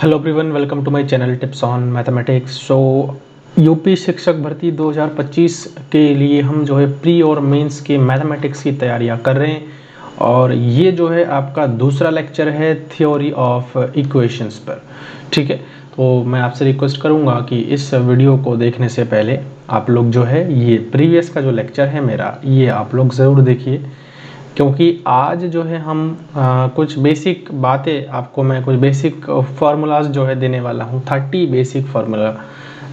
Hello everyone, welcome to my channel tips on mathematics. UP शिक्षक भर्ती 2025 के लिए हम जो है प्री और मेंस के मैथमेटिक्स की तैयारियां कर रहे हैं और ये जो है आपका दूसरा लेक्चर है थ्योरी ऑफ इक्वेशंस पर। ठीक है, तो मैं आपसे रिक्वेस्ट करूंगा कि इस वीडियो को देखने से पहले आप लोग जो है ये प्रीवियस का जो लेक्चर है मेरा, ये आप लोग ज़रूर देखिए, क्योंकि आज जो है हम कुछ बेसिक बातें आपको मैं कुछ बेसिक फार्मूलाज जो है देने वाला हूँ, 30 बेसिक फार्मूला,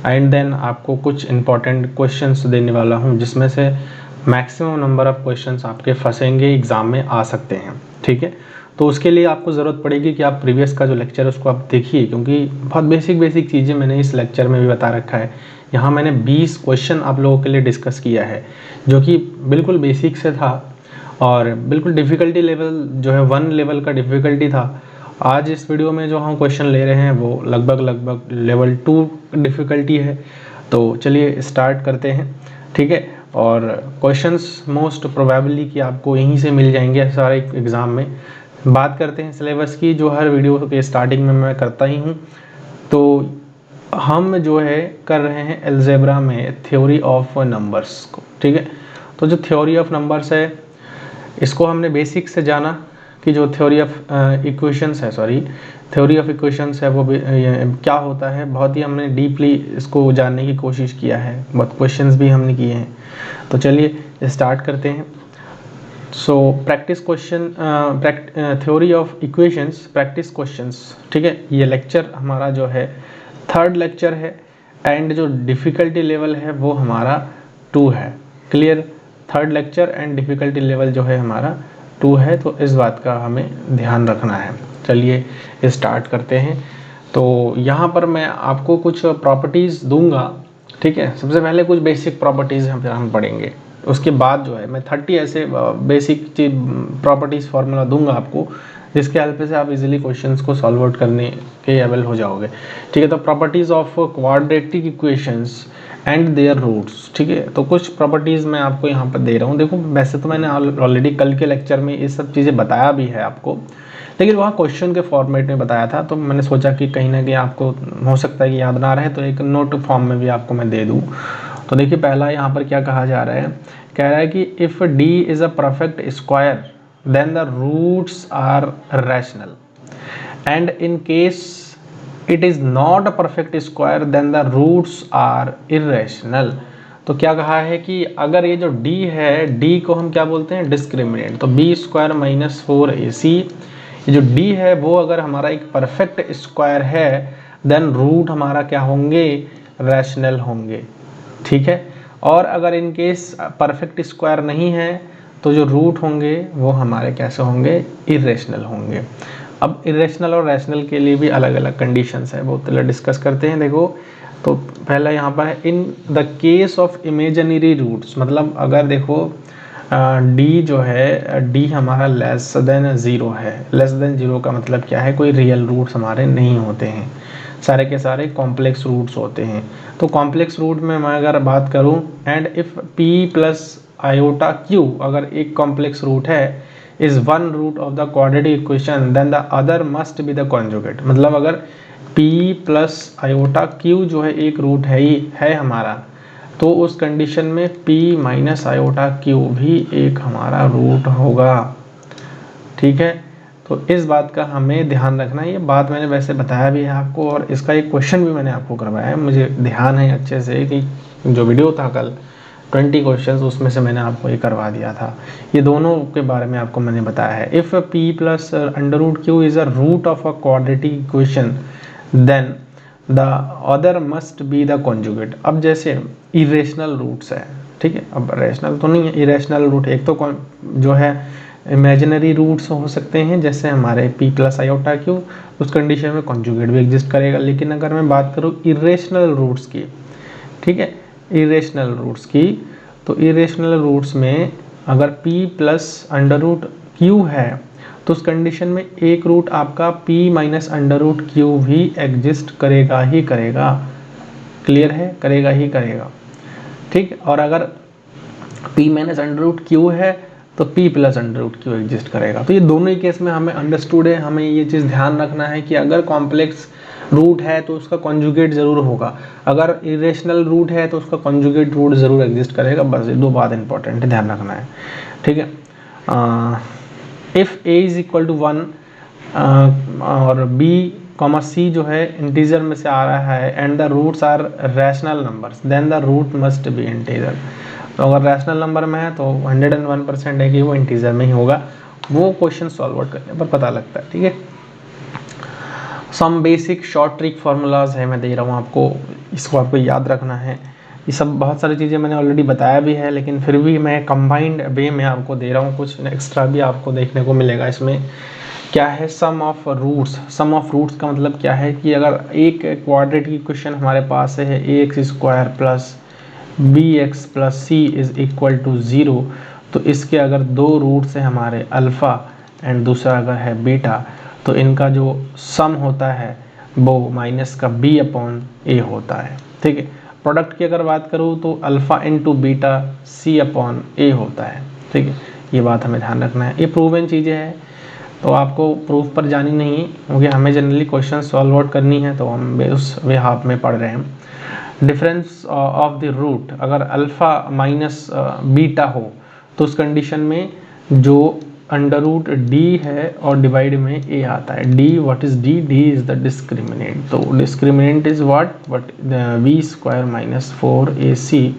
एंड देन आपको कुछ इंपॉर्टेंट क्वेश्चंस देने वाला हूँ जिसमें से मैक्सिमम नंबर ऑफ क्वेश्चंस आपके फंसेंगे, एग्ज़ाम में आ सकते हैं। ठीक है, तो उसके लिए आपको ज़रूरत पड़ेगी कि आप प्रीवियस का जो लेक्चर है उसको आप देखिए, क्योंकि बहुत बेसिक चीज़ें मैंने इस लेक्चर में भी बता रखा है। यहाँ मैंने 20 क्वेश्चन आप लोगों के लिए डिस्कस किया है जो कि बिल्कुल बेसिक से था और बिल्कुल डिफ़िकल्टी लेवल जो है 1 लेवल का डिफ़िकल्टी था। आज इस वीडियो में जो हम क्वेश्चन ले रहे हैं वो लगभग लेवल 2 डिफ़िकल्टी है। तो चलिए स्टार्ट करते हैं। ठीक है, और क्वेश्चंस मोस्ट प्रोबेबली कि आपको यहीं से मिल जाएंगे सारे एग्ज़ाम में। बात करते हैं सिलेबस की, जो हर वीडियो के स्टार्टिंग में मैं करता ही हूँ। तो हम जो है कर रहे हैं अलजेब्रा में थ्योरी ऑफ नंबर्स को। ठीक है, तो जो थ्योरी ऑफ नंबर्स है इसको हमने बेसिक से जाना कि जो थ्योरी ऑफ इक्वेशंस है, थ्योरी ऑफ इक्वेशंस है वो क्या होता है। बहुत ही हमने डीपली इसको जानने की कोशिश किया है, बहुत क्वेश्चंस भी हमने किए हैं। तो चलिए स्टार्ट करते हैं। Practice question, theory of equations practice questions. ठीक है, ये लेक्चर हमारा जो है 3rd लेक्चर है एंड जो डिफ़िकल्टी लेवल है वो हमारा 2 है। Clear, 3rd lecture and difficulty level जो है हमारा 2 है, तो इस बात का हमें ध्यान रखना है। चलिए स्टार्ट करते हैं। तो यहाँ पर मैं आपको कुछ प्रॉपर्टीज़ दूंगा। ठीक है, सबसे पहले कुछ बेसिक प्रॉपर्टीज़ हम पढ़ेंगे, उसके बाद जो है मैं 30 ऐसे बेसिक प्रॉपर्टीज़ फार्मूला दूंगा आपको, जिसके हेल्प से आप इजीली क्वेश्चंस को सॉल्व आउट करने के एबल हो जाओगे। ठीक है, तो properties of quadratic equations and their roots. ठीक है, तो कुछ प्रॉपर्टीज़ मैं आपको यहाँ पर दे रहा हूँ। देखो, वैसे तो मैंने ऑलरेडी कल के लेक्चर में ये सब चीज़ें बताया भी है आपको, लेकिन वहाँ क्वेश्चन के फॉर्मेट में बताया था, तो मैंने सोचा कि कहीं ना कहीं आपको हो सकता है कि याद ना रहे, तो एक नोट फॉर्म में भी आपको मैं दे दूँ। तो देखिए, पहला यहाँ पर क्या कहा जा रहा है, कह रहा है कि if d is a perfect square then the roots are rational, and in case it is not a perfect square then the roots are irrational. तो क्या कहा है कि अगर ये जो d है, d को हम क्या बोलते हैं, डिस्क्रिमिनेंट। तो b स्क्वायर माइनस 4ac, ये जो d है वो अगर हमारा एक परफेक्ट स्क्वायर है देन रूट हमारा क्या होंगे, रैशनल होंगे। ठीक है, और अगर इन केस परफेक्ट स्क्वायर नहीं है तो जो रूट होंगे वो हमारे कैसे होंगे, इरेशनल होंगे। अब इरेशनल और रैशनल के लिए भी अलग अलग कंडीशंस है, वो तो डिस्कस करते हैं। देखो, तो पहला यहाँ पर है in the case of imaginary roots, मतलब अगर देखो डी जो है, डी हमारा लेस देन ज़ीरो है। लेस देन ज़ीरो का मतलब क्या है, कोई रियल रूट्स हमारे नहीं होते हैं, सारे के सारे कॉम्प्लेक्स रूट्स होते हैं। तो कॉम्प्लेक्स रूट में मैं अगर बात करूं, and if p plus iota q अगर एक कॉम्प्लेक्स रूट है, is one root of the quadratic equation then the other must be the conjugate. मतलब अगर p प्लस आयोटा q जो है एक रूट है ही है हमारा, तो उस कंडीशन में p माइनस आयोटा q भी एक हमारा रूट होगा। ठीक है, तो इस बात का हमें ध्यान रखना है। ये बात मैंने वैसे बताया भी है आपको, और इसका एक क्वेश्चन भी मैंने आपको करवाया है, मुझे ध्यान है अच्छे से कि जो वीडियो था कल 20 क्वेश्चंस, उसमें से मैंने आपको ये करवा दिया था। ये दोनों के बारे में आपको मैंने बताया है। If p plus under root q is a root of a quadratic equation then the other must be the conjugate. अब जैसे इरेशनल रूट्स है, ठीक है, अब रेशनल तो नहीं है, इरेशनल रूट एक तो जो है इमेजिनरी रूट्स हो सकते हैं, जैसे हमारे p प्लस आयोटा क्यू, उस कंडीशन में कॉन्जुगेट भी एग्जिस्ट करेगा। लेकिन अगर मैं बात करूँ इरेशनल रूट्स की, ठीक है, इरेशनल रूट्स की, तो इरेशनल रूट्स में अगर p plus under root q है, तो उस कंडीशन में एक रूट आपका p minus under root q भी एग्जिस्ट करेगा ही करेगा। क्लियर है, करेगा ही करेगा। ठीक, और अगर p minus under root q है तो p plus under root q exist करेगा। तो ये दोनों ही केस में हमें अंडरस्टूड है, हमें ये चीज़ ध्यान रखना है कि अगर कॉम्प्लेक्स रूट है तो उसका कॉन्जुगेट ज़रूर होगा, अगर इरेशनल रूट है तो उसका कॉन्जुगेट रूट ज़रूर एग्जिस्ट करेगा। बस ये दो बात इंपॉर्टेंट है, ध्यान रखना है, ठीक है। If a is equal to 1 और b कॉमा c जो है इंटीजर में से आ रहा है and the roots are rational numbers then the root must be integer. तो अगर रैशनल नंबर में है तो 101% है कि वो इंटीजर में ही होगा। वो क्वेश्चन सॉल्व आउट करने पर पता लगता है, ठीक है। Some basic short trick formulas है, मैं दे रहा हूँ आपको, इसको आपको याद रखना है। ये सब बहुत सारी चीज़ें मैंने ऑलरेडी बताया भी है, लेकिन फिर भी मैं कंबाइंड वे में आपको दे रहा हूँ, कुछ एक्स्ट्रा भी आपको देखने को मिलेगा इसमें। क्या है sum of roots? Sum of roots का मतलब क्या है कि अगर एक क्वाड्रेटिक इक्वेशन हमारे पास है ax square plus bx plus c is equal to 0, तो इसके अगर दो रूट्स हैं हमारे अल्फ़ा एंड दूसरा अगर है बीटा, तो इनका जो सम होता है वो माइनस का b अपॉन a होता है, ठीक है। प्रोडक्ट की अगर बात करूँ तो alpha into beta c upon a होता है, ठीक है। ये बात हमें ध्यान रखना है, ये प्रूवन चीज़ें हैं तो आपको प्रूफ पर जानी नहीं, क्योंकि हमें जनरली क्वेश्चन सॉल्व आउट करनी है, तो हम उस वे हाफ में पढ़ रहे हैं। डिफरेंस ऑफ द रूट, अगर अल्फ़ा माइनस बीटा हो तो उस कंडीशन में जो अंडर रूट डी है और डिवाइड में ए आता है। D, what is D? D is the discriminant. तो discriminant is what B square minus 4ac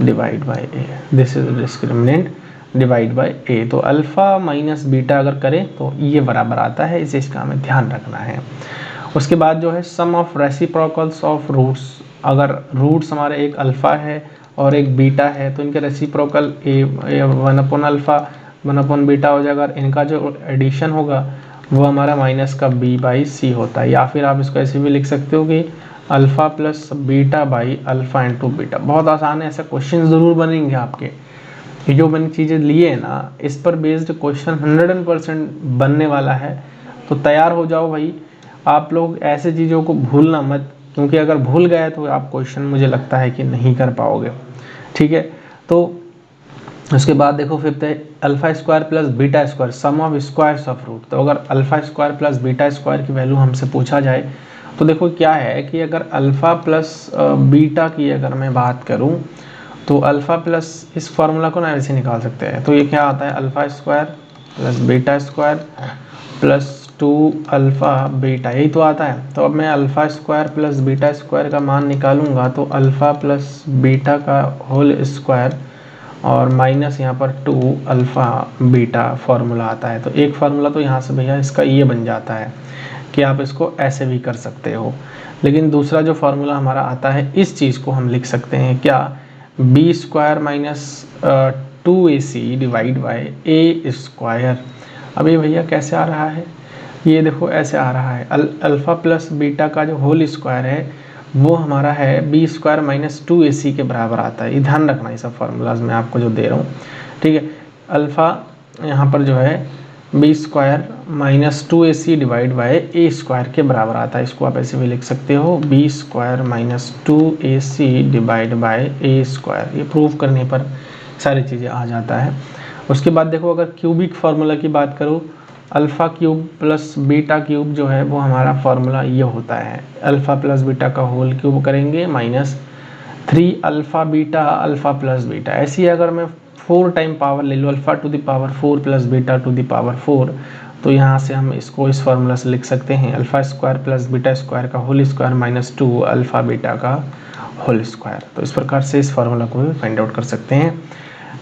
divide by A, this is discriminant divide by A. तो अल्फ़ा माइनस बीटा अगर करें तो ये बराबर आता है, इसे इसका हमें ध्यान रखना है। उसके बाद जो है sum of reciprocals of roots, अगर रूट्स हमारे एक अल्फ़ा है और एक बीटा है तो इनके रेसिप्रोकल ए 1 अपॉन अल्फ़ा 1 अपॉन बीटा हो जाएगा, और इनका जो एडिशन होगा वो हमारा माइनस का b बाई सी होता है। या फिर आप इसको ऐसे भी लिख सकते हो कि alpha plus beta by alpha into beta. बहुत आसान है, ऐसे क्वेश्चन ज़रूर बनेंगे आपके। ये जो मैंने चीज़ें लिए हैं ना, इस पर बेस्ड क्वेश्चन 100% बनने वाला है, तो तैयार हो जाओ भाई। आप लोग ऐसे चीज़ों को भूलना मत, क्योंकि अगर भूल गए तो आप क्वेश्चन मुझे लगता है कि नहीं कर पाओगे, ठीक है। तो उसके बाद देखो फिफ्थ है alpha square plus beta square sum of squares of root. तो अगर alpha square plus beta square की वैल्यू हमसे पूछा जाए तो देखो क्या है कि अगर अल्फ़ा प्लस बीटा की अगर मैं बात करूँ तो अल्फ़ा प्लस इस फार्मूला को ना ऐसे निकाल सकते हैं। तो ये क्या आता है alpha square plus beta square plus 2 alpha beta, यही तो आता है। तो अब मैं alpha square plus beta square का मान निकालूंगा तो अल्फ़ा प्लस बीटा का होल स्क्वायर और माइनस यहाँ पर 2 अल्फ़ा बीटा फार्मूला आता है। तो एक फार्मूला तो यहाँ से भैया इसका ये बन जाता है कि आप इसको ऐसे भी कर सकते हो, लेकिन दूसरा जो फार्मूला हमारा आता है इस चीज़ को हम लिख सकते हैं क्या, b square minus 2ac divide by a square. अब ये भैया कैसे आ रहा है, ये देखो ऐसे आ रहा है अल्फ़ा प्लस बीटा का जो होल स्क्वायर है वो हमारा है बी स्क्वायर माइनस 2ac के बराबर आता है। ये ध्यान रखना, ये सब फार्मूलाज मैं आपको जो दे रहा हूँ, ठीक है। अल्फ़ा यहाँ पर जो है b square minus 2ac divide by a square के बराबर आता है। इसको आप ऐसे भी लिख सकते हो b square minus 2ac divide by a square. ये प्रूव करने पर सारी चीज़ें आ जाता है। उसके बाद देखो अगर क्यूबिक फार्मूला की बात करूँ, alpha cube plus beta cube जो है वो हमारा फार्मूला ये होता है, अल्फ़ा प्लस बीटा का होल क्यूब करेंगे minus 3 alpha beta alpha plus beta. ऐसी अगर मैं 4 टाइम पावर ले लूँ alpha two the power 4 plus beta two the power 4, तो यहाँ से हम इसको इस फार्मूला से लिख सकते हैं alpha square plus beta square का whole square minus 2 alpha beta का होल स्क्वायर। तो इस प्रकार से इस फार्मूला को भी फाइंड आउट कर सकते हैं।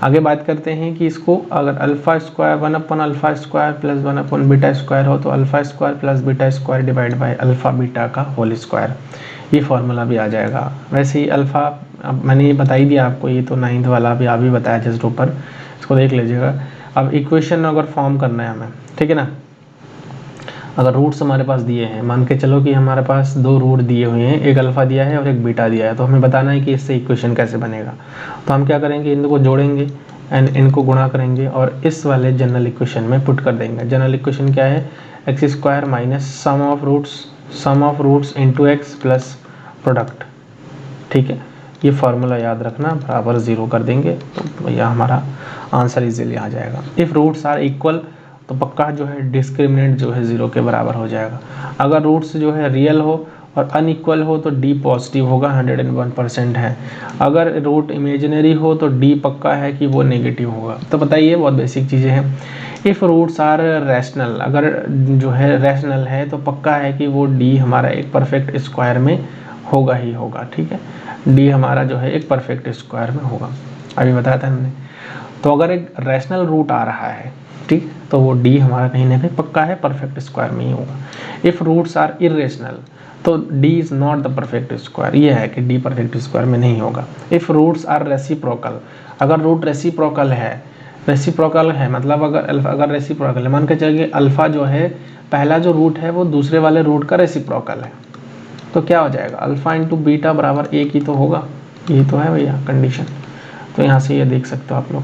आगे बात करते हैं कि इसको अगर alpha square 1 upon alpha square plus 1 upon beta square हो तो alpha square plus beta square divide by alpha beta का होल स्क्वायर, ये फार्मूला भी आ जाएगा। वैसे ही अल्फ़ा अब मैंने ये बता ही दिया आपको, ये तो 9th वाला भी आप भी बताया जस्ट ऊपर, इसको देख लीजिएगा। अब इक्वेशन अगर फॉर्म करना है हमें, ठीक है ना, अगर रूट्स हमारे पास दिए हैं, मान के चलो कि हमारे पास 2 रूट दिए हुए हैं, एक अल्फ़ा दिया है और एक बीटा दिया है, तो हमें बताना है कि इससे इक्वेशन कैसे बनेगा। तो हम क्या करेंगे, इनको जोड़ेंगे एंड इनको गुणा करेंगे और इस वाले जनरल इक्वेशन में पुट कर देंगे। जनरल इक्वेशन क्या है, x square minus sum of roots into x plus product, ठीक है। ये फार्मूला याद रखना, बराबर 0 कर देंगे तो भैया हमारा आंसर इजीली आ जाएगा। इफ़ रूट्स आर इक्वल तो पक्का जो है डिस्क्रिमिनेंट जो है 0 के बराबर हो जाएगा। अगर रूट्स जो है रियल हो और अनइक्वल हो तो डी पॉजिटिव होगा, 101% है। अगर रूट इमेजिनरी हो तो डी पक्का है कि वो नेगेटिव होगा। तो बताइए, बहुत बेसिक चीज़ें हैं। इफ़ रूट्स आर रैशनल, अगर जो है रैशनल है तो पक्का है कि वो डी हमारा एक परफेक्ट स्क्वायर में होगा ही होगा। ठीक है, डी हमारा जो है एक परफेक्ट स्क्वायर में होगा, अभी बताया था हमने। तो अगर एक रैशनल रूट आ रहा है, ठीक, तो वो डी हमारा कहीं ना कहीं पक्का है परफेक्ट स्क्वायर में ही होगा। इफ़ रूट्स आर इरेशनल तो D is not the perfect square, ये है कि डी परफेक्ट स्क्वायर में नहीं होगा। इफ़ रूट्स आर रेसिप्रोकल, अगर रूट रेसिप्रोकल है मतलब अगर रेसिप्रोकल है, मान के चलिए अल्फ़ा जो है पहला जो रूट है वो दूसरे वाले रूट का रेसिप्रोकल है, तो क्या हो जाएगा, अल्फ़ा इंटू बीटा बराबर एक ही तो होगा। यही तो है भैया कंडीशन। तो यहाँ से ये देख सकते हो आप लोग।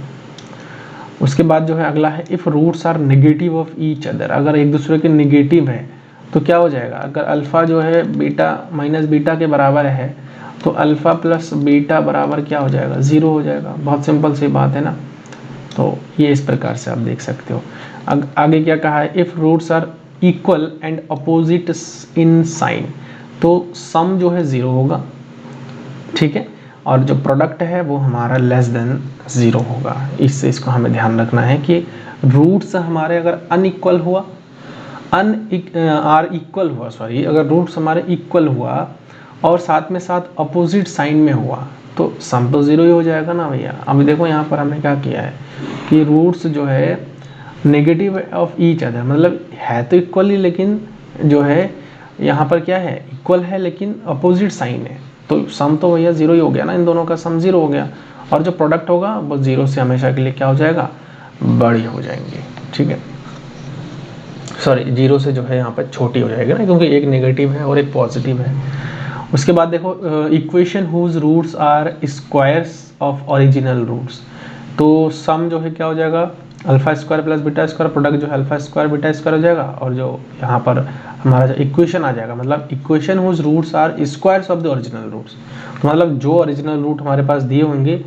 उसके बाद जो है अगला है, if roots are negative of each other, अगर एक दूसरे के नेगेटिव है तो क्या हो जाएगा, अगर अल्फ़ा जो है बीटा माइनस बीटा के बराबर है तो अल्फ़ा प्लस बीटा बराबर क्या हो जाएगा, 0 हो जाएगा। बहुत सिंपल सी बात है ना। तो ये इस प्रकार से आप देख सकते हो। आगे क्या कहा है, if roots are equal and opposite in sign, तो सम जो है 0 होगा, ठीक है, और जो प्रोडक्ट है वो हमारा लेस देन 0 होगा। इसको हमें ध्यान रखना है कि रूट्स हमारे अगर अनइक्वल हुआ, अगर रूट्स हमारे इक्वल हुआ और साथ में साथ अपोजिट साइन में हुआ तो सम तो 0 ही हो जाएगा ना भैया। अभी देखो यहाँ पर हमने क्या किया है कि रूट्स जो है नेगेटिव ऑफ ईच अदर, मतलब है तो इक्वल ही, लेकिन जो है यहाँ पर क्या है, इक्वल है लेकिन अपोजिट साइन है, तो सम तो भैया 0 ही हो गया ना, इन दोनों का सम 0 हो गया। और जो प्रोडक्ट होगा वो 0 से हमेशा के लिए क्या हो जाएगा, बड़ी हो जाएंगे। ठीक है, सॉरी 0 से जो है यहाँ पर छोटी हो जाएगी ना, क्योंकि एक नेगेटिव है और एक पॉजिटिव है। उसके बाद देखो, equation whose roots are squares of original roots, तो सम जो है क्या हो जाएगा, alpha square plus beta square, product जो है अल्फा स्क्वायर बीटा स्क्वायर हो जाएगा। और जो यहाँ पर हमारा जो इक्वेशन आ जाएगा, मतलब equation whose roots are squares of the original roots, मतलब जो ओरिजिनल रूट हमारे पास दिए होंगे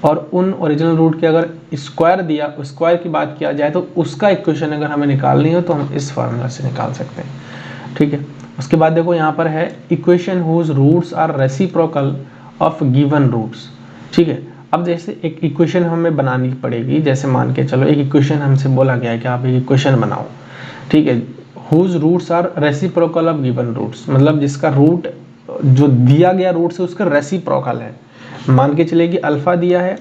और उन ओरिजिनल रूट के अगर स्क्वायर की बात किया जाए तो उसका इक्वेशन अगर हमें निकालनी हो तो हम इस फार्मूला से निकाल सकते हैं। ठीक है, उसके बाद देखो यहाँ पर है equation whose roots are reciprocal of given roots. ठीक है, अब जैसे एक इक्वेशन हमें बनानी पड़ेगी, जैसे मान के चलो एक इक्वेशन हमसे बोला गया है कि आप एक इक्वेशन बनाओ, ठीक है, whose roots are reciprocal of given roots, मतलब जिसका रूट जो दिया गया रूट से उसका रेसिप्रोकल है। मान के चलिए कि अल्फा दिया है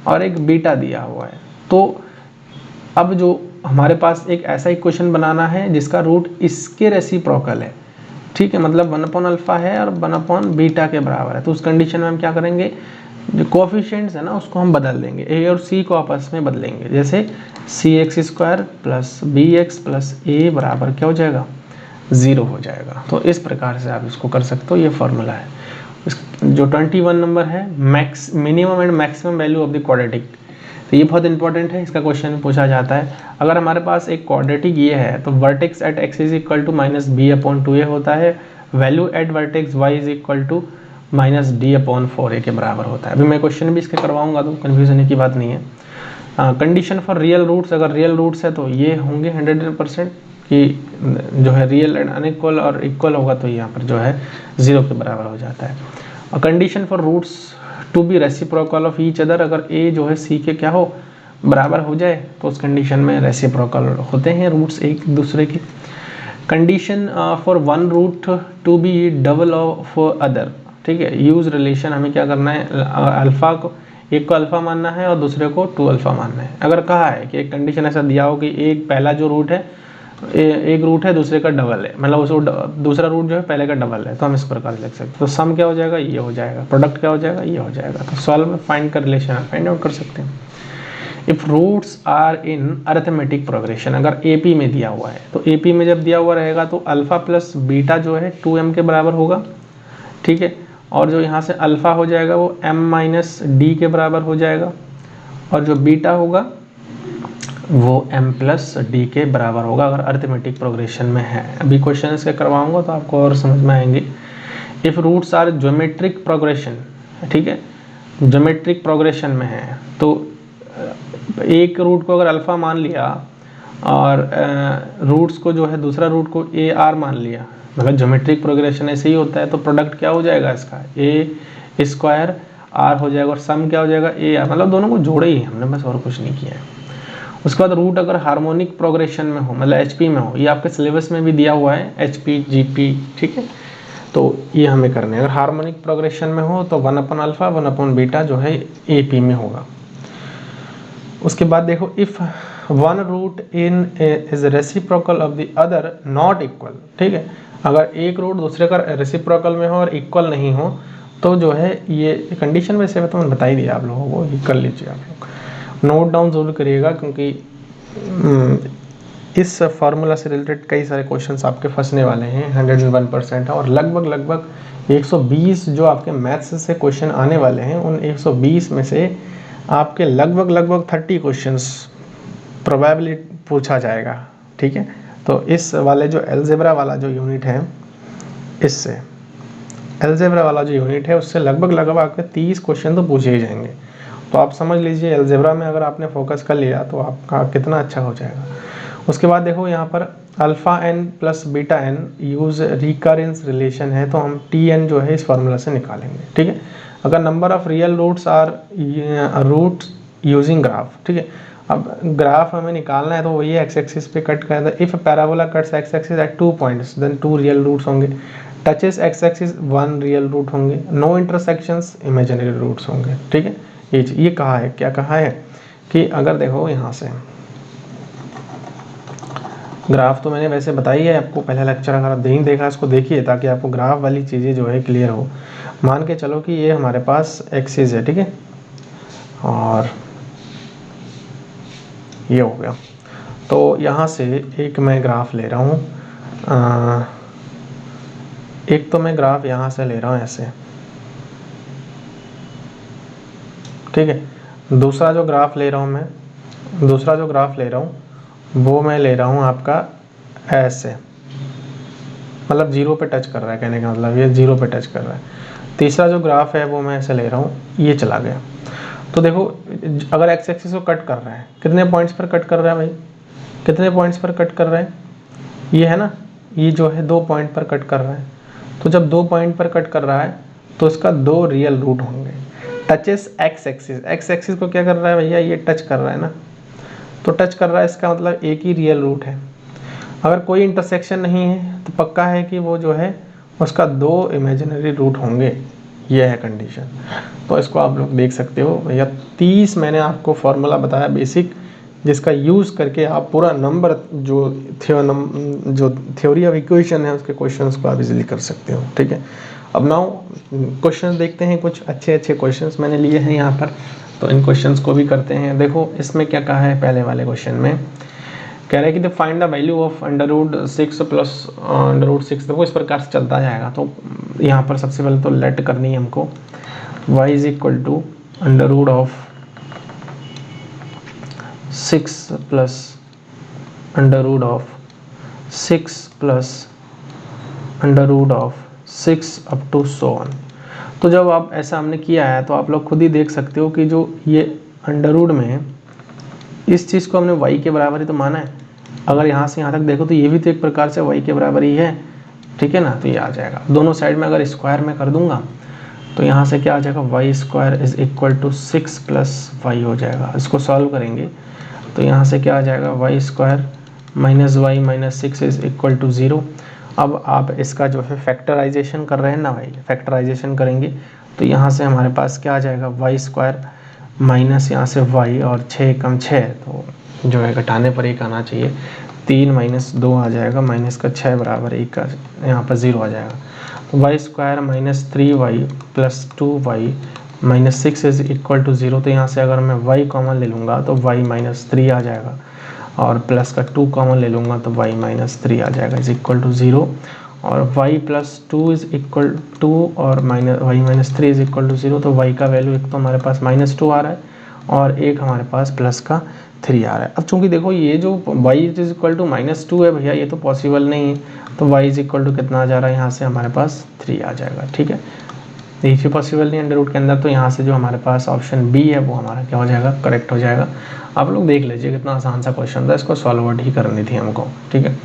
और एक बीटा दिया हुआ है, तो अब जो हमारे पास एक ऐसा इक्वेशन बनाना है जिसका रूट इसके रेसिप्रोकल है। ठीक है, मतलब 1 अपॉन अल्फा है और 1 अपॉन बीटा के बराबर है, तो उस कंडीशन में हम क्या करेंगे, जो कोफिशिएंट्स है ना उसको हम बदल देंगे, ए और सी को आपस में बदलेंगे। जैसे C x square plus B X plus A बराबर क्या हो जाएगा, 0 हो जाएगा। तो इस प्रकार से आप इसको कर सकते हो, ये फॉर्मूला है। जो 21 नंबर है, minimum and maximum value of the quadratic, तो ये बहुत इंपॉर्टेंट है, इसका क्वेश्चन पूछा जाता है। अगर हमारे पास एक क्वाड्रेटिक ये है तो vertex at x is equal to minus b upon 2a होता है, value at vertex y is equal to minus d upon 4a के बराबर होता है। अभी मैं क्वेश्चन भी इसके करवाऊंगा तो कन्फ्यूज होने की बात नहीं है। कंडीशन फॉर रियल रूट्स, अगर रियल रूट्स है तो ये होंगे 100% कि जो है रियल एंड अनइक्वल और इक्वल होगा तो यहाँ पर जो है 0 के बराबर हो जाता है। और condition for roots to be reciprocal of each other, अगर ए जो है सी के क्या हो, बराबर हो जाए तो उस कंडीशन में रेसिप्रोकल होते हैं रूट्स एक दूसरे के। Condition for one root to be double of other, ठीक है, यूज रिलेशन, हमें क्या करना है, अल्फा को एक को अल्फा मानना है और दूसरे को 2 अल्फा मानना है। अगर कहा है कि एक कंडीशन ऐसा दिया हो कि एक पहला जो रूट है एक रूट है दूसरे का डबल है, मतलब उसको दूसरा रूट जो है पहले का डबल है, तो हम इस प्रकार लिख सकते हैं। तो सम क्या हो जाएगा, ये हो जाएगा, प्रोडक्ट क्या हो जाएगा, ये हो जाएगा। तो सॉल्व में फाइंड का रिलेशन फाइंड आउट कर सकते हैं। If roots are in arithmetic progression, अगर एपी में दिया हुआ है तो एपी में जब दिया हुआ रहेगा तो अल्फा प्लस बीटा जो है 2m के बराबर होगा। ठीक है, और जो यहाँ से अल्फा हो जाएगा वो m माइनस डी के बराबर हो जाएगा, और जो बीटा होगा वो m प्लस डी के बराबर होगा अगर अरिथमेटिक प्रोग्रेशन में है। अभी क्वेश्चन इसके करवाऊंगा तो आपको और समझ में आएंगे। If roots are geometric progression, ठीक है, ज्योमेट्रिक प्रोग्रेशन में है तो एक रूट को अगर अल्फा मान लिया और रूट्स को जो है दूसरा रूट को ए आर मान लिया, मतलब ज्योमेट्रिक प्रोग्रेशन ऐसे ही होता है, तो प्रोडक्ट क्या हो जाएगा इसका, ए स्क्वायर आर हो जाएगा और सम क्या हो जाएगा ए आर, मतलब दोनों को जोड़े ही हमने, बस और कुछ नहीं किया है। उसके बाद रूट अगर हार्मोनिक प्रोग्रेशन में हो, मतलब एचपी में हो, ये आपके सिलेबस में भी दिया हुआ है एचपी जीपी, ठीक है, तो ये हमें करने हैं। अगर हार्मोनिक प्रोग्रेशन में हो तो 1/अल्फा 1/बीटा जो है एपी में होगा। उसके बाद देखो if one root in is reciprocal of the other not equal, ठीक है, अगर एक रूट दूसरे का रेसिप्रोकल में हो और इक्वल नहीं हो तो जो है ये कंडीशन में से तो मैंने बता ही दिया आप लोगों को, ये कर लीजिए आप लोग, नोट डाउन जरूर करिएगा, क्योंकि इस फार्मूला से रिलेटेड कई सारे क्वेश्चंस आपके फंसने वाले हैं, 101% है, और लगभग 120 जो आपके मैथ्स से क्वेश्चन आने वाले हैं, उन 120 में से आपके लगभग 30 क्वेश्चंस प्रोबेबली पूछा जाएगा, ठीक है। तो इस वाले जो अलजेब्रा वाला जो यूनिट है, इससे अलजेब्रा वाला जो यूनिट है उससे लगभग आपके 30 क्वेश्चन तो पूछे ही जाएंगे। तो आप समझ लीजिए अलजेब्रा में अगर आपने फोकस कर लिया तो आपका कितना अच्छा हो जाएगा। उसके बाद देखो यहाँ पर alpha n plus beta n use recurrence relation है, तो हम टी एन जो है इस फार्मूला से निकालेंगे, ठीक है। अगर number of real roots are root using graph, ठीक है, अब ग्राफ हमें निकालना है तो वही एक्स एक्सिस पे कट कर दे। If parabola cuts X axis at 2 points then 2 real roots होंगे, touches X axis 1 real root होंगे, नो इंटरसेक्शंस इमेजिनरी रूट्स होंगे, ठीक है। ये कहा है, क्या कहा है कि अगर देखो यहाँ से ग्राफ तो मैंने वैसे बताई है आपको पहले लेक्चर, अगर आप नहीं देखा इसको देखिए ताकि आपको ग्राफ वाली चीज़ें जो है क्लियर हो। मान के चलो कि ये हमारे पास एक्सिस है, ठीक है, और ये हो गया, तो यहाँ से एक मैं ग्राफ ले रहा हूँ, एक तो मैं ग्राफ यहाँ से ले रहा हूँ ऐसे, ठीक है। दूसरा जो ग्राफ ले रहा हूँ वो मैं ले रहा हूँ आपका ऐसे, मतलब जीरो पे टच कर रहा है, कहने का मतलब ये जीरो पे टच कर रहा है। तीसरा जो ग्राफ है वो मैं ऐसे ले रहा हूँ, ये चला गया। तो देखो अगर एक्स एक्सिस को कट कर रहा है, कितने पॉइंट्स पर कट कर रहा है भाई, कितने पॉइंट्स पर कट कर रहा है, ये है ना, ये जो है 2 पॉइंट पर कट कर रहा है। तो जब 2 पॉइंट पर कट कर रहा है तो इसका 2 रियल रूट होंगे। Touches X axis, x axis को क्या कर रहा है भैया, ये टच कर रहा है ना, तो टच कर रहा है, इसका मतलब एक ही रियल रूट है। अगर कोई इंटरसेक्शन नहीं है तो पक्का है कि वो जो है उसका 2 इमेजिनरी रूट होंगे, ये है कंडीशन। तो इसको आप लोग देख सकते हो भैया, 30 मैंने आपको फॉर्मूला बताया बेसिक, जिसका यूज़ करके आप पूरा नंबर जो थ्योरी ऑफ इक्वेशन है उसके क्वेश्चंस को आप इजीली कर सकते हो, ठीक है। अब नाउ क्वेश्चन देखते हैं, कुछ अच्छे क्वेश्चंस मैंने लिए हैं यहाँ पर, तो इन क्वेश्चंस को भी करते हैं। देखो इसमें क्या कहा है, पहले वाले क्वेश्चन में कह रहा है कि find the value of √6 plus √6, देखो इस प्रकार से चलता जाएगा। तो यहाँ पर सबसे पहले तो लेट करनी है हमको, y is equal to √6 plus √6 up to so on. तो जब आप ऐसा हमने किया है तो आप लोग खुद ही देख सकते हो कि जो ये अंडर में इस चीज़ को हमने y के बराबर ही तो माना है। अगर यहाँ से यहाँ तक देखो तो ये भी तो एक प्रकार से y के बराबर ही है, ठीक है ना, तो ये आ जाएगा। दोनों साइड में अगर स्क्वायर में कर दूंगा तो यहाँ से क्या आ जाएगा, y² is equal to 6 plus y हो जाएगा। इसको सॉल्व करेंगे तो यहाँ से क्या आ जाएगा, y² minus y minus 6 is equal to 0। अब आप इसका जो है फैक्टराइजेशन कर रहे हैं ना भाई, फैक्टराइजेशन करेंगे तो यहाँ से हमारे पास क्या आ जाएगा, y² माइनस यहाँ से y और 6 कम 6, तो जो है घटाने पर 1 आना चाहिए, 3 माइनस 2 आ जाएगा, माइनस का 6 बराबर 1 का यहाँ पर 0 आ जाएगा। तो y² minus 3y plus 2y minus 6 is equal to 0। तो यहाँ से अगर मैं y कॉमन ले लूँगा तो y माइनस 3 आ जाएगा, और प्लस का 2 कॉमन ले लूँगा तो y माइनस 3 आ जाएगा इज इक्वल टू 0, और y plus 2 is equal to और minus y minus 3 is equal to 0। तो y का वैल्यू एक तो हमारे पास -2 आ रहा है और एक हमारे पास प्लस का 3 आ रहा है। अब चूंकि देखो ये जो y इज इक्वल टू -2 है भैया, ये तो पॉसिबल नहीं है, तो y इज इक्वल टू कितना आ जा रहा है, यहाँ से हमारे पास 3 आ जाएगा, ठीक है। ये पॉसिबल नहीं अंडर रूट के अंदर, तो यहाँ से जो हमारे पास ऑप्शन बी है वो हमारा क्या हो जाएगा, करेक्ट हो जाएगा। आप लोग देख लीजिए कितना आसान सा क्वेश्चन था, इसको सॉल्व ही करनी थी हमको, ठीक है।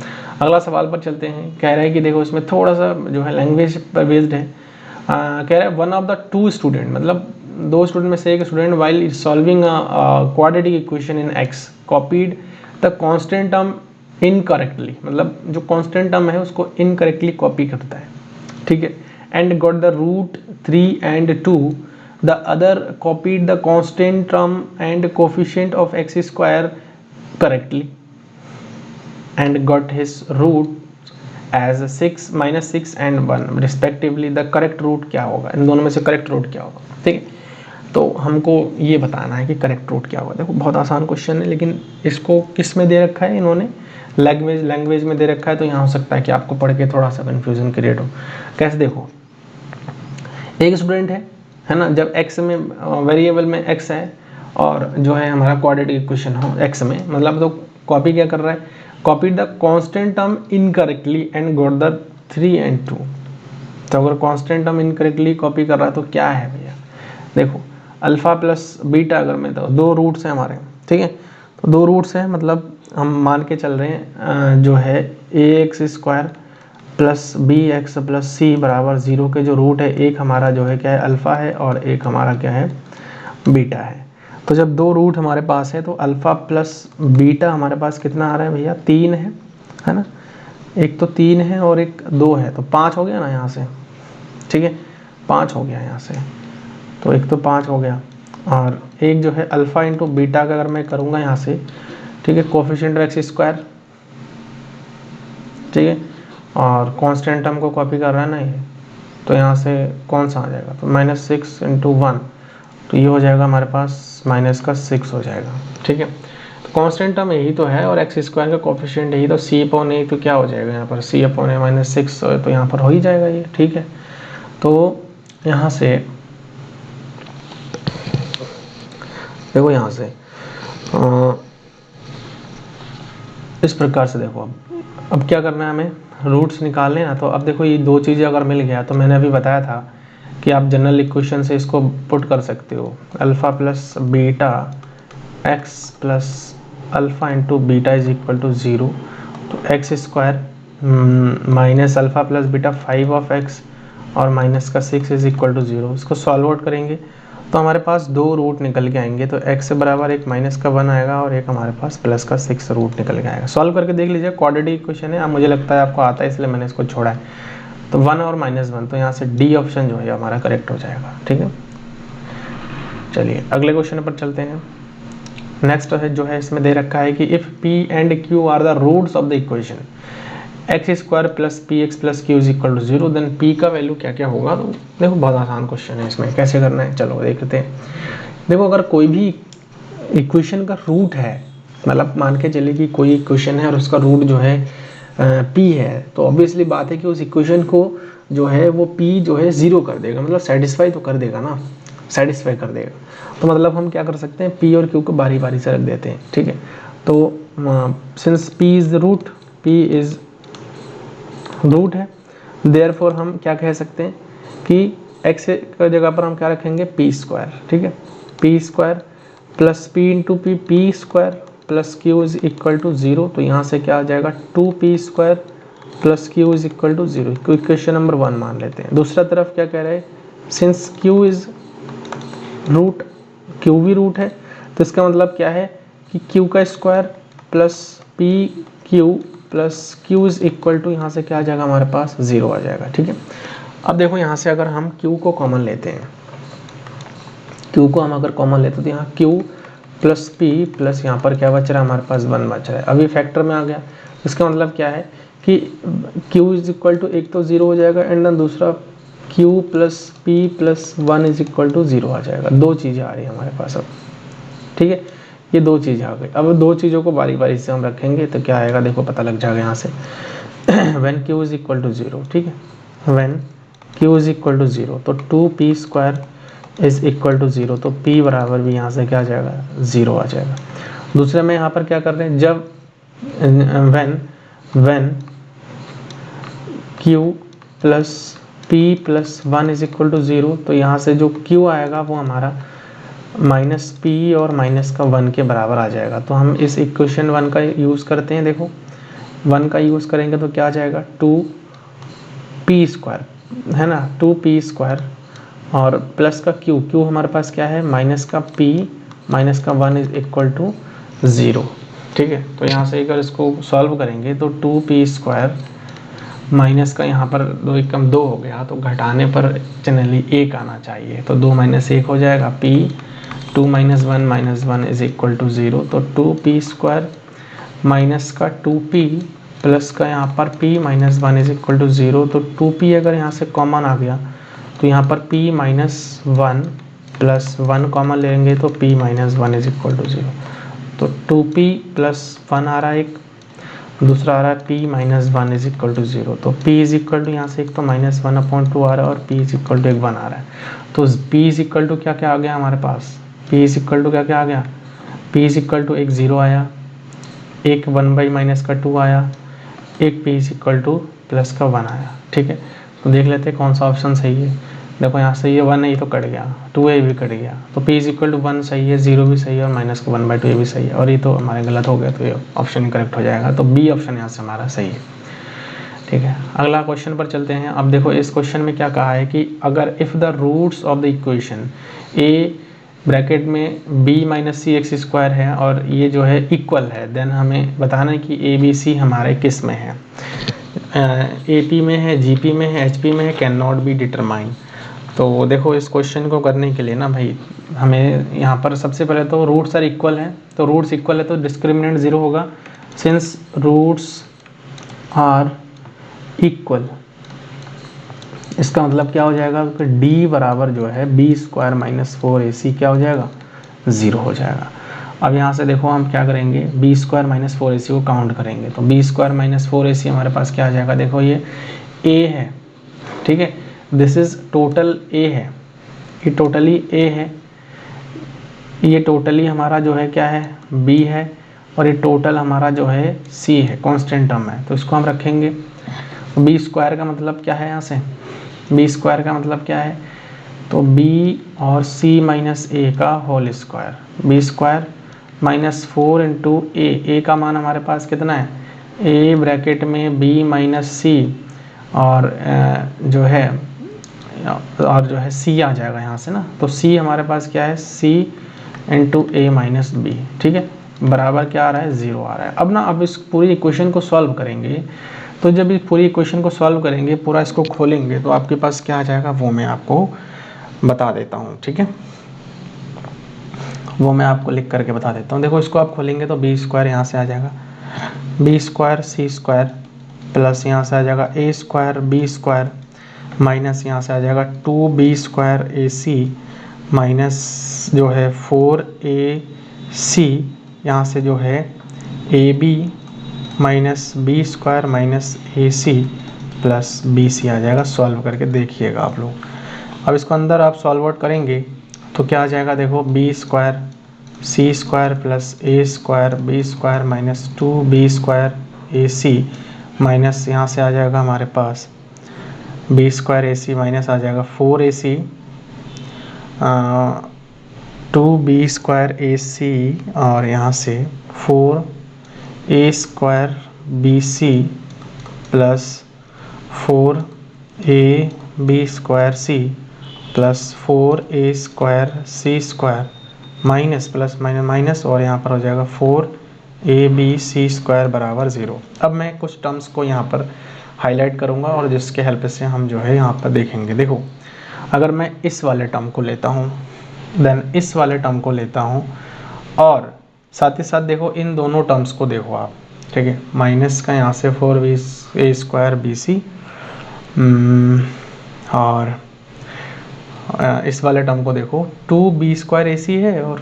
अगला सवाल पर चलते हैं। कह रहा है कि देखो इसमें थोड़ा सा जो है लैंग्वेज पर बेस्ड है। कह रहा है one of the two student, मतलब दो स्टूडेंट में से एक student while solving quadratic equation in x copied the constant term incorrectly, मतलब जो कांस्टेंट टर्म है उसको इनकरेक्टली कॉपी करता है, ठीक है, and got the root 3 and 2, the other copied the constant term and coefficient of x square correctly and got his root as 6 minus 6 and 1 respectively। the correct root क्या होगा, इन दोनों में से करेक्ट रूट क्या होगा, ठीक है। तो हमको ये बताना है कि करेक्ट रूट क्या होगा। देखो बहुत आसान क्वेश्चन है, लेकिन इसको किस में दे रखा है इन्होंने, लैंग्वेज में दे रखा है, तो यहाँ हो सकता है कि आपको पढ़ के थोड़ा सा कन्फ्यूजन क्रिएट हो। कैसे, देखो एक स्टूडेंट है ना, जब एक्स में वेरिएबल में एक्स है और जो है हमारा क्वाड्रेटिक इक्वेशन हो एक्स में, मतलब तो कॉपी क्या कर रहा है, copy the constant term incorrectly and got the 3 and 2। तो अगर कांस्टेंट टर्म इनकरेक्टली कॉपी कर रहा है तो क्या है भैया, देखो अल्फा प्लस बीटा अगर मैं, तो दो रूट्स हैं हमारे, ठीक है, तो दो रूट्स हैं, मतलब हम मान के चल रहे हैं जो है ax square plus B X plus C बराबर 0 के जो रूट है, एक हमारा जो है क्या है अल्फ़ा है और एक हमारा क्या है बीटा है। तो जब दो रूट हमारे पास है तो अल्फ़ा प्लस बीटा हमारे पास कितना आ रहा है भैया, 3 है ना, एक तो 3 है और एक 2 है, तो 5 हो गया ना यहाँ से, ठीक है, 5 हो गया यहाँ से, तो एक तो 5 हो गया, और एक जो है अल्फ़ा इंटू बीटा का अगर मैं करूँगा यहाँ से, ठीक है, कोफिशिएंट ऑफ एक्स स्क्वायर, ठीक है, और कांस्टेंट टर्म को कॉपी कर रहा है ना ये, तो यहाँ से कौन सा आ जाएगा, तो -6 इंटू 1, तो ये हो जाएगा हमारे पास -6 हो जाएगा, ठीक है। तो कांस्टेंट टर्म यही तो है और एक्स स्क्वायर का कोफिशिएंट यही, तो c/a तो क्या हो जाएगा यहाँ पर, c/a -6, तो यहाँ पर हो ही जाएगा ये, ठीक है। तो यहाँ से देखो, यहाँ से इस प्रकार से देखो, अब क्या करना है हमें, रूट्स निकालने हैं। तो अब देखो ये दो चीज़ें अगर मिल गया, तो मैंने अभी बताया था कि आप जनरल इक्वेशन से इसको पुट कर सकते हो, alpha plus beta x plus alpha into beta is equal to 0, तो x square minus alpha plus beta 5 of x और माइनस का 6 इज इक्वल टू 0। इसको सॉल्व आउट करेंगे तो हमारे पास दो रूट निकल के आएंगे, तो x से बराबर एक माइनस का 1 आएगा और एक हमारे पास प्लस का 6 रूट निकल के आएगा। सॉल्व करके देख लीजिए, क्वाड्रेटिक इक्वेशन है, अब मुझे लगता है आपको आता है इसलिए मैंने इसको छोड़ा है। तो 1 और -1, तो यहाँ से डी ऑप्शन जो है हमारा करेक्ट हो जाएगा, ठीक है। चलिए अगले क्वेश्चन पर चलते हैं। नेक्स्ट है जो है इसमें दे रखा है कि if p and q are the roots of the equation x square plus p x plus q is equal to 0, then p का वैल्यू क्या क्या होगा। तो देखो बहुत आसान क्वेश्चन है, इसमें कैसे करना है चलो देखते हैं। देखो अगर कोई भी इक्वेशन का रूट है, मतलब मान के चले कि कोई इक्वेशन है और उसका रूट जो है p है, तो ऑब्वियसली बात है कि उस इक्वेशन को जो है वो p जो है 0 कर देगा, मतलब सेटिस्फाई तो कर देगा ना, सेटिस्फाई कर देगा। तो मतलब हम क्या कर सकते हैं, p और q को बारी बारी से रख देते हैं, ठीक है। तो since p is the root, p is root है, देयरफॉर हम क्या कह सकते हैं कि x की जगह पर हम क्या रखेंगे, पी स्क्वायर, ठीक है, p square plus p into p, p square plus q is equal to 0। तो यहाँ से क्या आ जाएगा, 2p square plus q is equal to 0, equation number 1 मान लेते हैं। दूसरा तरफ क्या कह रहे हैं, since q is root, q भी रूट है, तो इसका मतलब क्या है कि q का square plus p q plus q is equal to, यहाँ से क्या आ जाएगा हमारे पास 0 आ जाएगा, ठीक है। अब देखो यहाँ से अगर हम q को कॉमन लेते हैं, q को हम अगर कॉमन लेते हैं तो यहाँ q प्लस p प्लस यहाँ पर क्या बच रहा है हमारे पास 1 बच रहा है, अभी फैक्टर में आ गया। इसका मतलब क्या है कि q इज इक्वल टू, एक तो 0 हो जाएगा एंड देन दूसरा q plus p plus 1 is equal to 0 आ जाएगा। दो चीज़ें आ रही है हमारे पास अब, ठीक है, ये दो चीज़ें आ गई। अब दो चीज़ों को बारी बारी से हम रखेंगे तो क्या आएगा, देखो पता लग जाएगा यहाँ से when q is equal to 0, ठीक है, when q is equal to 0, तो 2p square is equal to 0, तो p बराबर भी यहाँ से क्या आ जाएगा, 0 आ जाएगा। दूसरे में यहाँ पर क्या कर रहे हैं, जब when q plus p plus 1 is equal to 0, तो यहाँ से जो q आएगा वो हमारा माइनस पी और माइनस का 1 के बराबर आ जाएगा। तो हम इस इक्वेशन 1 का यूज़ करते हैं, देखो 1 का यूज़ करेंगे तो क्या आ जाएगा 2p² है ना, 2p², और प्लस का q हमारे पास क्या है माइनस का p माइनस का 1 इज इक्वल टू 0। ठीक है, तो यहाँ से अगर इसको सॉल्व करेंगे तो 2p² माइनस का यहाँ पर 2 एकम 2 हो गया, तो घटाने पर जनरली 1 आना चाहिए, तो 2 माइनस 1 हो जाएगा p, 2 minus 1 is equal to 0। तो 2p² माइनस का 2p प्लस का यहाँ पर p minus 1 is equal to 0। तो 2p अगर यहाँ से कॉमन आ गया तो यहाँ पर p माइनस 1 प्लस 1 कॉमन लेंगे तो p minus 1 is equal to 0। तो 2p प्लस 1 आ रहा है एक, दूसरा आ रहा है p minus 1 is equal to 0। तो p इज इक्वल टू यहाँ से एक तो माइनस 1/2 आ रहा है और p इज इक्वल टू 1 आ रहा है। तो p इज इक्वल टू क्या क्या आ गया हमारे पास, p इज इक्वल टू क्या क्या आ गया, p इज इक्वल टू एक 0 आया, एक 1 माइनस का 2 आया, एक p is equal two plus का 1 आया। ठीक है, तो देख लेते हैं कौन सा ऑप्शन सही है। देखो यहाँ से ये 1 है, ये तो कट गया, 2a भी कट गया, तो p इज इक्वल टू 1 सही है, 0 भी सही है और माइनस का 1/2 ये भी सही है, और ये तो हमारे गलत हो गया, तो ये ऑप्शन करेक्ट हो जाएगा। तो बी ऑप्शन यहाँ से हमारा सही है। ठीक है, अगला क्वेश्चन पर चलते हैं। अब देखो इस क्वेश्चन में क्या कहा है कि अगर if the roots of the equation a bracket में b minus c x square है और ये जो है इक्वल है, देन हमें बताना है कि ए बी सी हमारे किस में है, ए पी में है, जी पी में है, एच पी में है, कैन नॉट बी डिटरमाइन। तो देखो इस क्वेश्चन को करने के लिए ना भाई हमें यहाँ पर सबसे पहले तो रूट्स आर इक्वल है, तो रूट्स इक्वल है तो डिस्क्रिमिनेंट 0 होगा। सिंस रूट्स आर इक्वल, इसका मतलब क्या हो जाएगा कि d बराबर जो है b² माइनस 4ac क्या हो जाएगा 0 हो जाएगा। अब यहाँ से देखो हम क्या करेंगे, b² माइनस 4ac को काउंट करेंगे, तो b² माइनस 4ac हमारे पास क्या आ जाएगा, देखो ये a है, ठीक है, दिस इज टोटल a है, ये टोटली a है, ये टोटली हमारा जो है क्या है b है, और ये टोटल हमारा जो है c है, कांस्टेंट टर्म है, तो इसको हम रखेंगे। b² का मतलब क्या है, यहाँ से b² का मतलब क्या है, तो b और c माइनस a का whole square, b² minus 4 into a का मान हमारे पास कितना है, a ब्रैकेट में b माइनस सी और जो है c आ जाएगा यहाँ से ना, तो c हमारे पास क्या है c into a minus b, ठीक है, बराबर क्या आ रहा है 0 आ रहा है। अब ना अब इस पूरी इक्वेशन को सॉल्व करेंगे, तो जब इस पूरी इक्वेशन को सॉल्व करेंगे, पूरा इसको खोलेंगे, तो आपके पास क्या आ जाएगा वो मैं आपको बता देता हूँ। ठीक है, वो मैं आपको लिख करके बता देता हूँ। देखो इसको आप खोलेंगे तो b² यहाँ से आ जाएगा, b² c² प्लस यहाँ से आ जाएगा a² b² माइनस यहाँ से आ जाएगा 2b² ac माइनस जो है 4ac, यहाँ से जो है ab minus b² minus ac plus bc आ जाएगा। सॉल्व करके देखिएगा आप लोग। अब इसको अंदर आप सॉल्व आउट करेंगे तो क्या आ जाएगा, देखो b² c² plus a² b² minus 2b² ac minus यहाँ से आ जाएगा हमारे पास b² ac माइनस आ जाएगा 4ac 2b² ac और यहाँ से 4a² bc plus 4ab² c plus 4a² c² minus plus minus minus और यहाँ पर हो जाएगा 4abc² बराबर 0। अब मैं कुछ टर्म्स को यहाँ पर हाईलाइट करूँगा और जिसके हेल्प से हम जो है यहाँ पर देखेंगे। देखो अगर मैं इस वाले टर्म को लेता हूँ, देन इस वाले टर्म को लेता हूँ, और साथ ही साथ देखो इन दोनों टर्म्स को देखो आप, ठीक है, माइनस का यहाँ से 4a² bc और इस वाले टर्म को देखो 2b² ac है और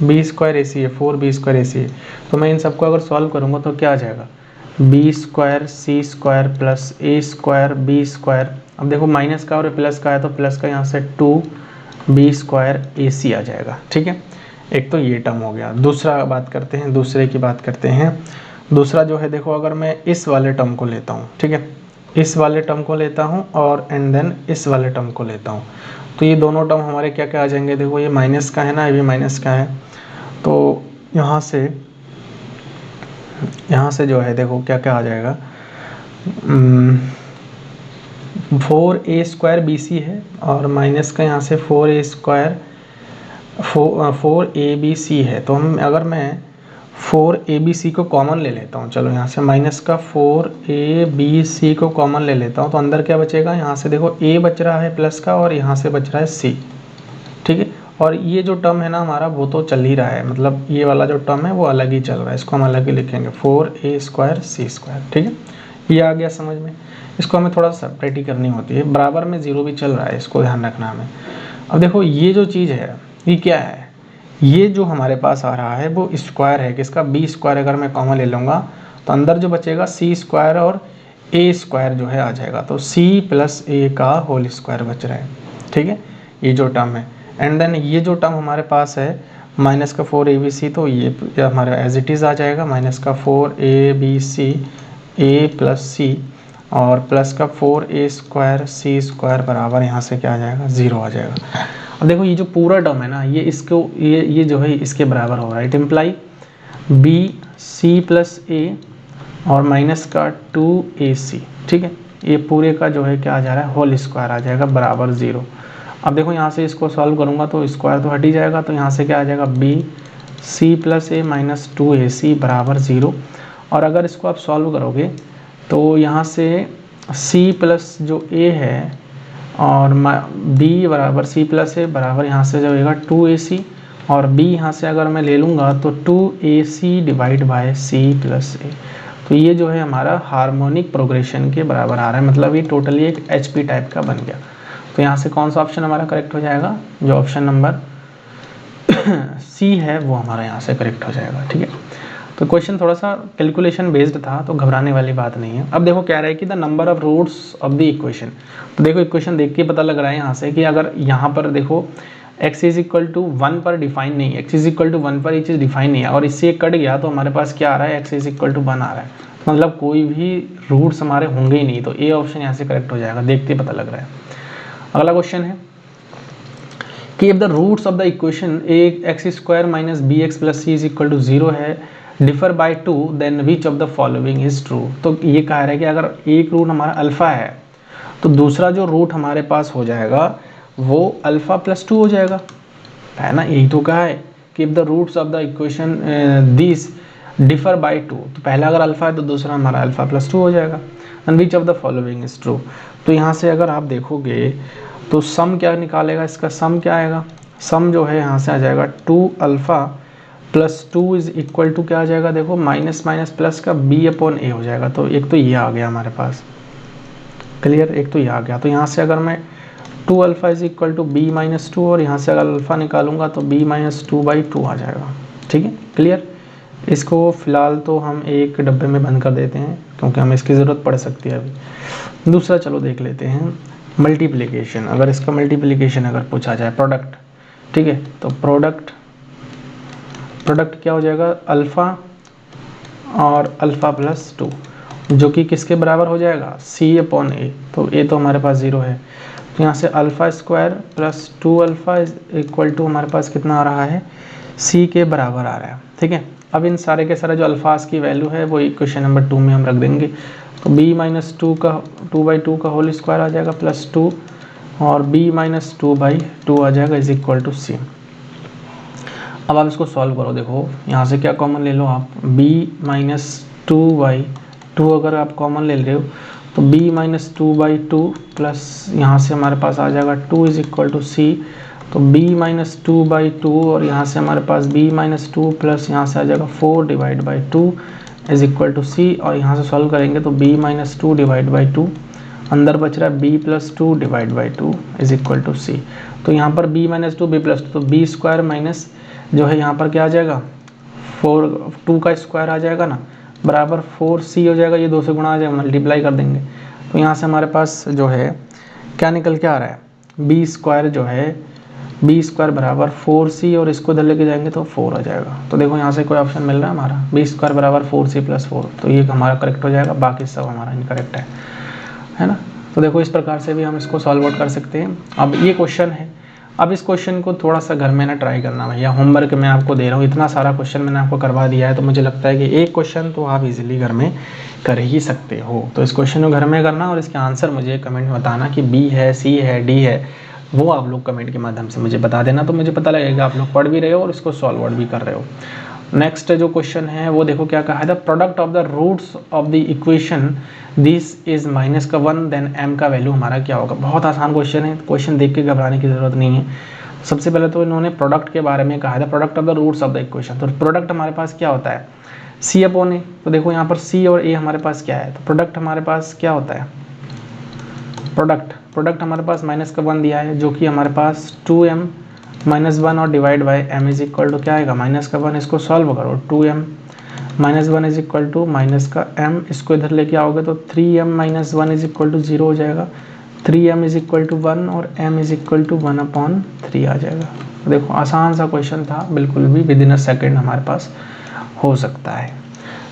b² ac है, 4b² ac है, तो मैं इन सबको अगर सॉल्व करूँगा तो क्या आ जाएगा b² c² plus a² b²। अब देखो माइनस का और प्लस का है तो प्लस का यहाँ से 2b² ac आ जाएगा। ठीक है, एक तो ये टर्म हो गया। दूसरा बात करते हैं, दूसरे की बात करते हैं। दूसरा जो है देखो अगर मैं इस वाले टर्म को लेता हूँ, ठीक है, इस वाले टर्म को लेता हूँ और एंड देन इस वाले टर्म को लेता हूँ, तो ये दोनों टर्म हमारे क्या क्या आ जाएंगे, देखो ये माइनस का है ना, ये भी माइनस का है, तो यहाँ से यहाँ से जो है देखो क्या क्या आ जाएगा, 4a² BC है और माइनस का यहाँ से 4abc है। तो हम अगर मैं 4abc को कॉमन ले लेता हूँ, चलो यहाँ से माइनस का 4abc को कॉमन ले लेता हूँ, तो अंदर क्या बचेगा, यहाँ से देखो a बच रहा है प्लस का और यहाँ से बच रहा है c, ठीक है। और ये जो टर्म है ना हमारा वो तो चल ही रहा है, मतलब ये वाला जो टर्म है वो अलग ही चल रहा है, इसको हम अलग ही लिखेंगे 4a² c², ठीक है। ये आ गया समझ में। इसको हमें थोड़ा सेपरेट ही करनी होती है, बराबर में जीरो भी चल रहा है, इसको ध्यान रखना हमें। अब देखो ये जो चीज़ है ये क्या है, ये जो हमारे पास आ रहा है वो स्क्वायर है, किसका, b²। अगर मैं कॉमन ले लूँगा तो अंदर जो बचेगा c² और a² जो है आ जाएगा, तो c + a का होल स्क्वायर बच रहा है, ठीक है, ये जो टर्म है। एंड देन ये जो टर्म हमारे पास है माइनस का 4abc, तो ये हमारा एज इट इज़ आ जाएगा, माइनस का 4abc a + c और प्लस का 4a² c² बराबर यहाँ से क्या आ जाएगा, 0 आ जाएगा। अब देखो ये जो पूरा टर्म है ना ये इसको ये जो है इसके बराबर हो रहा है, इट इम्प्लाई bc + a और माइनस का 2ac, ठीक है। ये पूरे का जो है क्या आ जा रहा है, होल स्क्वायर आ जाएगा बराबर 0। अब देखो यहाँ से इसको सॉल्व करूँगा तो स्क्वायर तो हट ही जाएगा, तो यहाँ से क्या आ जाएगा, bc + a माइनस 2ac बराबर 0। और अगर इसको आप सॉल्व करोगे तो यहाँ से c प्लस जो a है और b बराबर c + a बराबर यहाँ से जो होगा 2ac, और b यहाँ से अगर मैं ले लूँगा तो 2ac / c + a। तो ये जो है हमारा हार्मोनिक प्रोग्रेशन के बराबर आ रहा है, मतलब ये टोटली एक HP टाइप का बन गया। तो यहाँ से कौन सा ऑप्शन हमारा करेक्ट हो जाएगा, जो ऑप्शन नंबर C है वो हमारा यहाँ से करेक्ट हो जाएगा, ठीक है। तो क्वेश्चन थोड़ा सा कैलकुलेशन बेस्ड था, तो घबराने वाली बात नहीं है। अब देखो कह रहा है कि the number of roots of the equation. तो देखो इक्वेशन देख के पता लग रहा है यहाँ से कि अगर यहाँ पर देखो x = 1 पर डिफाइन नहीं, x = 1 पर ये चीज़ डिफाइन नहीं है और इससे कट गया तो हमारे पास क्या आ रहा है, x = 1 आ रहा है, मतलब कोई भी रूट्स हमारे होंगे ही नहीं। तो ए ऑप्शन यहाँ से करेक्ट हो जाएगा, देखते पता लग रहा है। अगला क्वेश्चन है कि if the roots of the equation x² - bx + c = 0 है, differ by 2, then which of the following is true. तो ये कह रहा है कि अगर एक रूट हमारा अल्फा है तो दूसरा जो रूट हमारे पास हो जाएगा वो अल्फा + 2 हो जाएगा, है ना। यही तो कहा है कि if the roots of the equation this differ by 2, तो पहला अगर अल्फा है तो दूसरा हमारा अल्फा + 2 हो जाएगा। And which of the following is true. तो यहाँ से अगर आप देखोगे तो सम क्या निकालेगा, इसका सम क्या आएगा, सम जो है यहाँ से आ जाएगा 2α + 2 = क्या आ जाएगा, देखो माइनस माइनस प्लस का b/a हो जाएगा। तो एक तो ये आ गया हमारे पास, क्लियर, एक तो ये आ गया। तो यहाँ से अगर मैं 2α = b - 2 और यहाँ से अगर अल्फ़ा निकालूंगा तो b - 2/2 आ जाएगा, ठीक है, क्लियर। इसको फिलहाल तो हम एक डब्बे में बंद कर देते हैं क्योंकि हमें इसकी ज़रूरत पड़ सकती है अभी। दूसरा चलो देख लेते हैं मल्टीप्लिकेशन। अगर इसका मल्टीप्लिकेशन अगर पूछा जाए, प्रोडक्ट, ठीक है, तो प्रोडक्ट क्या हो जाएगा, अल्फ़ा और अल्फ़ा + 2 जो कि किसके बराबर हो जाएगा, c/a। तो a तो हमारे पास 0 है, तो यहाँ से α² + 2α = हमारे पास कितना आ रहा है, c के बराबर आ रहा है, ठीक है। अब इन सारे के सारे जो अल्फाज की वैल्यू है वो क्वेश्चन नंबर 2 में हम रख देंगे। तो b - 2/2 का होल स्क्वायर आ जाएगा +2 और b - 2/2 आ जाएगा = c। अब आप इसको सॉल्व करो, देखो यहाँ से क्या कॉमन ले लो आप, b - 2/2 अगर आप कॉमन ले रहे हो तो b - 2/2 प्लस यहाँ से हमारे पास आ जाएगा 2 = c। तो b - 2/2 और यहाँ से हमारे पास b - 2 प्लस यहाँ से आ जाएगा 4/2 = c। और यहाँ से सॉल्व करेंगे तो b - 2/2 अंदर बच रहा है b + 2/2 = c। तो यहाँ पर b - 2 b + 2, तो b² माइनस जो है यहाँ पर क्या आ जाएगा, 2 का स्क्वायर आ जाएगा ना, बराबर 4c हो जाएगा। ये 2 से गुणा आ जाएगा, मल्टीप्लाई कर देंगे। तो यहाँ से हमारे पास जो है क्या निकल के आ रहा है, b² जो है b² बराबर 4c और इसको इधर लेके जाएंगे तो 4 आ जाएगा। तो देखो यहाँ से कोई ऑप्शन मिल रहा है हमारा, b² बराबर 4c + 4, तो ये हमारा करेक्ट हो जाएगा, बाकी सब हमारा इनकरेक्ट है ना। तो देखो इस प्रकार से भी हम इसको सॉल्व आउट कर सकते हैं। अब ये क्वेश्चन है अब इस क्वेश्चन को थोड़ा सा घर में ना ट्राई करना भैया, होमवर्क मैं आपको दे रहा हूँ, इतना सारा क्वेश्चन मैंने आपको करवा दिया है, तो मुझे लगता है कि एक क्वेश्चन तो आप इजीली घर में कर ही सकते हो। तो इस क्वेश्चन को घर में करना और इसके आंसर मुझे कमेंट में बताना कि बी है, सी है, डी है, वो आप लोग कमेंट के माध्यम से मुझे बता देना, तो मुझे पता लगेगा आप लोग पढ़ भी रहे हो और इसको सॉल्व भी कर रहे हो। नेक्स्ट जो क्वेश्चन है वो देखो क्या कहा है, the product of the roots of the equation this is minus का 1 देन m का वैल्यू हमारा क्या होगा। बहुत आसान क्वेश्चन है, क्वेश्चन देख के घबराने की जरूरत नहीं है। सबसे पहले तो इन्होंने प्रोडक्ट के बारे में कहा है, product of the roots of the equation. तो प्रोडक्ट हमारे पास क्या होता है, सी अपॉन ए। तो देखो यहाँ पर सी और ए हमारे पास क्या है, तो प्रोडक्ट हमारे पास क्या होता है, प्रोडक्ट हमारे पास माइनस का 1 दिया है, जो कि हमारे पास 2m माइनस 1 और divide by m is equal to क्या आएगा, माइनस का 1। इसको सॉल्व करो, 2m minus 1 is equal to minus का m, इसको इधर लेके आओगे तो 3m minus 1 is equal to 0 हो जाएगा, 3m इज इक्वल टू 1 और m इज इक्वल टू 1/3 आ जाएगा। देखो आसान सा क्वेश्चन था, बिल्कुल भी विद इन अ सेकेंड हमारे पास हो सकता है।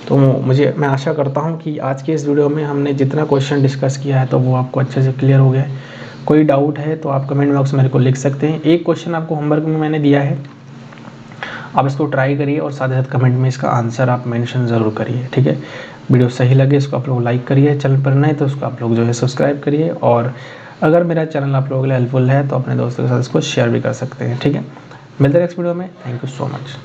तो मैं आशा करता हूँ कि आज के इस वीडियो में हमने जितना क्वेश्चन डिस्कस किया है तो वो आपको अच्छे से क्लियर हो गया है। कोई डाउट है तो आप कमेंट बॉक्स में मेरे को लिख सकते हैं। एक क्वेश्चन आपको होमवर्क में मैंने दिया है, आप इसको ट्राई करिए और साथ ही साथ कमेंट में इसका आंसर आप मेंशन ज़रूर करिए, ठीक है। वीडियो सही लगे इसको आप लोग लाइक करिए, चैनल पर नए तो उसको आप लोग जो है सब्सक्राइब करिए, और अगर मेरा चैनल आप लोगों के लिए हेल्पफुल है तो अपने दोस्तों के साथ इसको शेयर भी कर सकते हैं, ठीक है। मिलते हैं नेक्स्ट वीडियो में, थैंक यू सो मच।